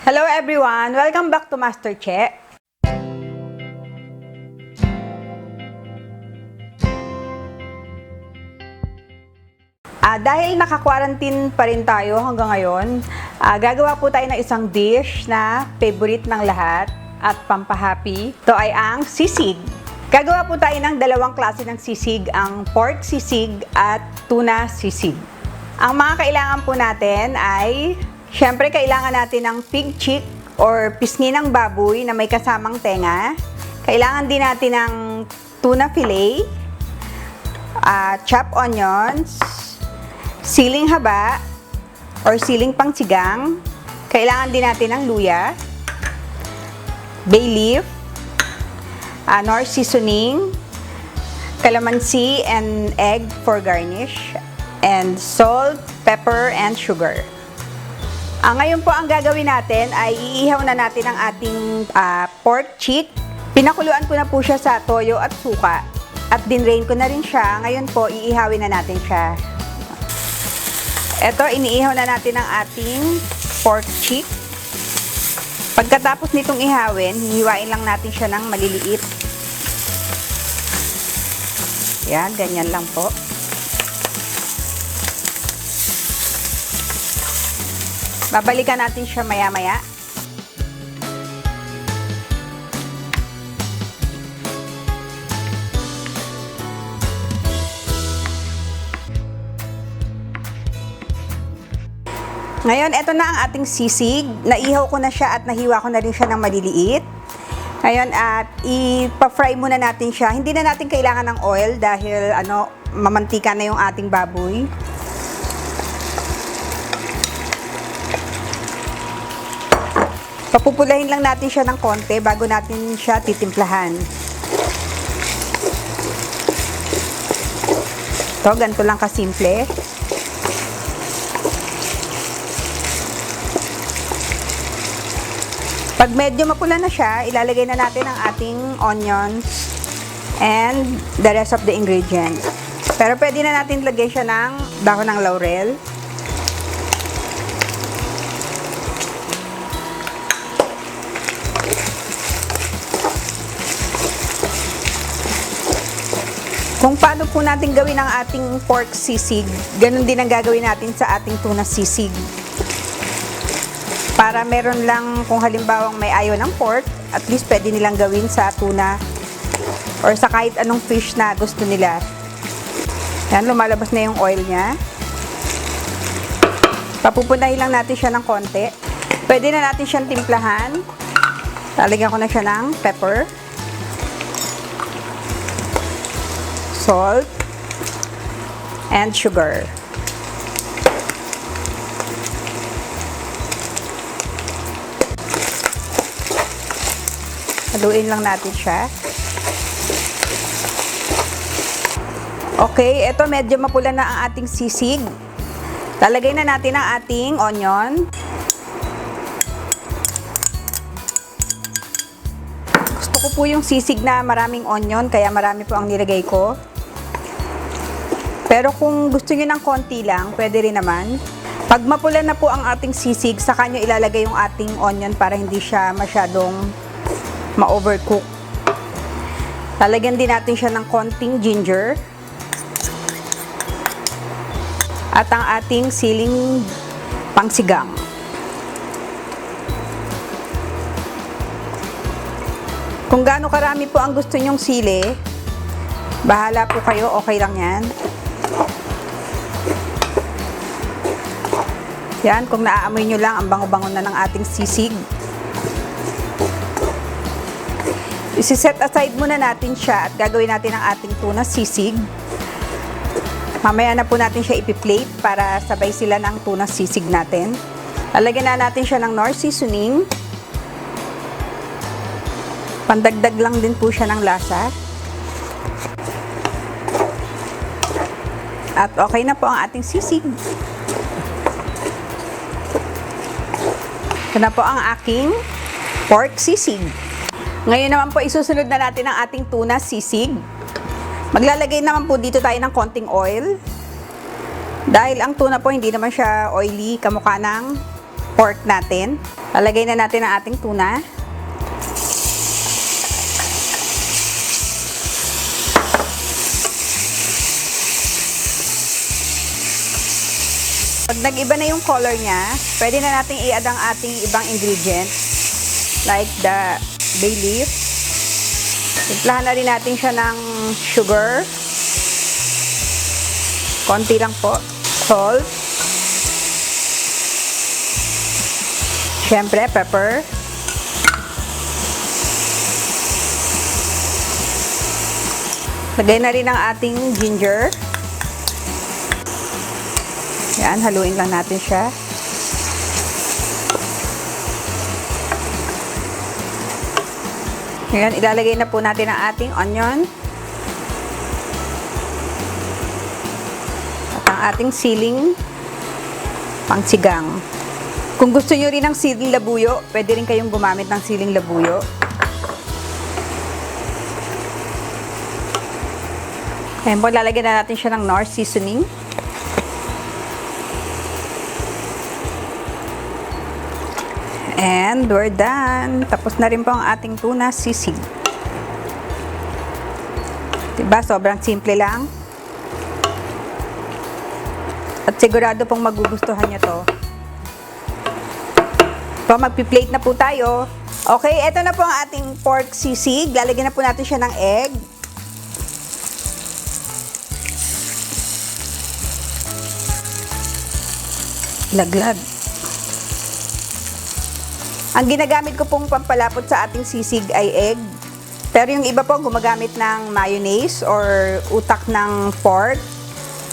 Hello everyone! Welcome back to MasterChe. Dahil naka-quarantine pa rin tayo hanggang ngayon, gagawa po tayo ng isang dish na favorite ng lahat at pampahappy. Ito ay ang sisig. Gagawa po tayo ng dalawang klase ng sisig, ang pork sisig at tuna sisig. Ang mga kailangan po natin ay, syempre kailangan natin ng pig cheek or pisngi ng baboy na may kasamang tenga. Kailangan din natin ng tuna fillet, chopped onions, siling haba or siling pangsigang. Kailangan din natin ng luya, Bayleaf, Knorr seasoning, Calamansi and egg for garnish, and salt, pepper, and sugar. Ngayon po ang gagawin natin ay iihaw na natin ang ating pork cheek. Pinakuluan ko na po siya sa toyo at suka at dinrain ko na rin siya. Ngayon po iihawin na natin siya. Ito, iniihaw na natin ang ating pork cheek. Pagkatapos nitong ihawin, hihiwain lang natin siya ng maliliit. Yan, ganyan lang po. Babalikan natin siya maya-maya. Ngayon, ito na ang ating sisig. Naihaw ko na siya at nahiwa ko na rin siya ng maliliit. Ngayon, at ipa-fry muna natin siya. Hindi na natin kailangan ng oil dahil mamantika na yung ating baboy. Papupulahin lang natin siya ng konti bago natin siya titimplahan. Ito, ganito lang kasimple. Pag medyo mapula na siya, ilalagay na natin ang ating onions and the rest of the ingredients. Pero pwede na natin lagay siya ng dahon ng laurel. Kung paano po natin gawin ang ating pork sisig, ganun din ang gagawin natin sa ating tuna sisig. Para meron lang, kung halimbawang may ayaw ng pork, at least pwede nilang gawin sa tuna or sa kahit anong fish na gusto nila. Yan, lumalabas na yung oil niya. Papupunahin lang natin siya ng konti. Pwede na natin siyang timplahan. Lalagyan ko na siya ng pepper, salt, and sugar. Haluin lang natin siya. Okay, ito medyo mapula na ang ating sisig. Lalagay na natin ang ating onion. Gusto ko po yung sisig na maraming onion, kaya marami po ang nilagay ko. Pero kung gusto niyo ng konti lang, pwede rin naman. Pag mapula na po ang ating sisig, saka nyo ilalagay yung ating onion para hindi siya masyadong ma-overcook. Lalagyan din natin siya ng konting ginger. At ang ating siling pangsigang. Kung gaano karami po ang gusto nyong sili, bahala po kayo, okay lang yan. Yan, kung naaamoy nyo lang, ang bango-bango na ng ating sisig. Isi-set aside muna natin siya at gagawin natin ang ating tuna sisig. Mamaya na po natin siya ipi-plate para sabay sila ng tuna sisig natin. Lalagyan na natin siya ng Knorr seasoning. Pandagdag lang din po siya ng lasa. At okay na po ang ating sisig. Ito na po ang aking pork sisig. Ngayon naman po, isusunod na natin ang ating tuna sisig. Maglalagay naman po dito tayo ng konting oil. Dahil ang tuna po hindi naman siya oily, kamukha ng pork natin. Lalagay na natin ang ating tuna. Pag nag-iba na yung color niya, pwede na natin i-add ang ating ibang ingredients like the bay leaf. Timplahan na rin natin siya ng sugar. Konti lang po. Salt. Siyempre, pepper. Lagay na rin ang ating ginger. Yan, haluin lang natin siya. Ngayon, ilalagay na po natin ang ating onion. At ang ating siling pangsigang. Kung gusto nyo rin ng siling labuyo, pwede rin kayong gumamit ng siling labuyo. Ngayon po, lalagyan na natin siya ng Knorr seasoning. And we're done. Tapos na rin po ang ating tuna sisig. Diba? Sobrang simple lang. At sigurado pong magugustuhan nyo to. So, magpi-plate na po tayo. Okay, eto na po ang ating pork sisig. Lalagyan na po natin siya ng egg. Laglag. Ang ginagamit ko pong pampalapot sa ating sisig ay egg. Pero yung iba po gumagamit ng mayonnaise or utak ng pork.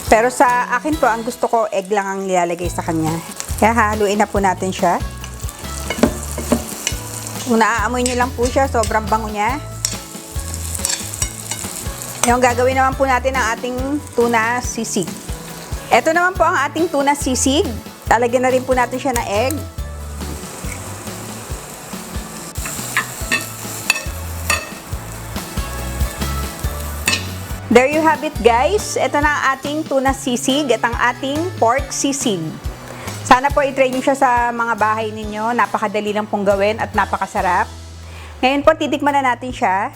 Pero sa akin po, ang gusto ko, egg lang ang nilalagay sa kanya. Kaya haluin na po natin siya. Kung naaamoy nyo lang po siya, sobrang bango niya. Yung gagawin naman po natin ang ating tuna sisig. Ito naman po ang ating tuna sisig. Lalagyan na rin po natin siya ng egg. There you have it, guys. Ito na ang ating tuna sisig at ang ating pork sisig. Sana po i-try nyo siya sa mga bahay ninyo. Napakadali lang pong gawin at napakasarap. Ngayon po, titikman na natin siya.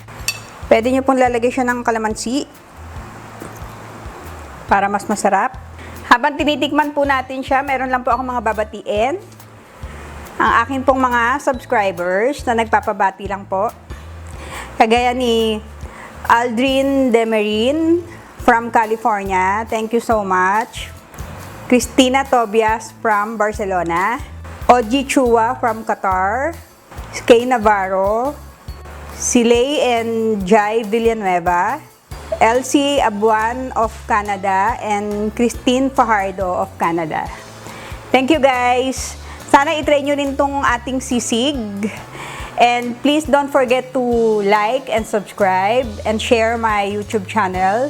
Pwede nyo pong lalagay siya ng calamansi para mas masarap. Habang tinitikman po natin siya, meron lang po akong mga babatiin. Ang akin pong mga subscribers na nagpapabati lang po. Kagaya ni Aldrin Demerin from California. Thank you so much. Cristina Tobias from Barcelona. Oji Chua from Qatar. Kay Navarro. Silay and Jai Villanueva. Elsie Abuan of Canada. And Christine Fajardo of Canada. Thank you, guys. Sana itry nyo rin tong ating sisig. And please don't forget to like and subscribe and share my YouTube channel.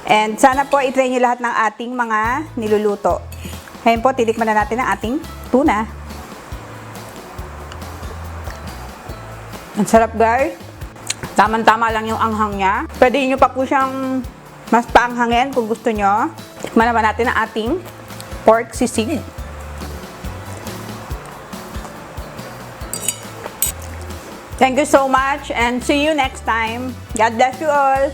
And sana po itry nyo lahat ng ating mga niluluto. Ngayon po, titikman na natin ang ating tuna. Ang sarap, guys. Tama-tama lang yung anghang niya. Pwede nyo pa po siyang mas paanghangin kung gusto nyo. Tikman naman natin ang ating pork sisig. Thank you so much and see you next time. God bless you all.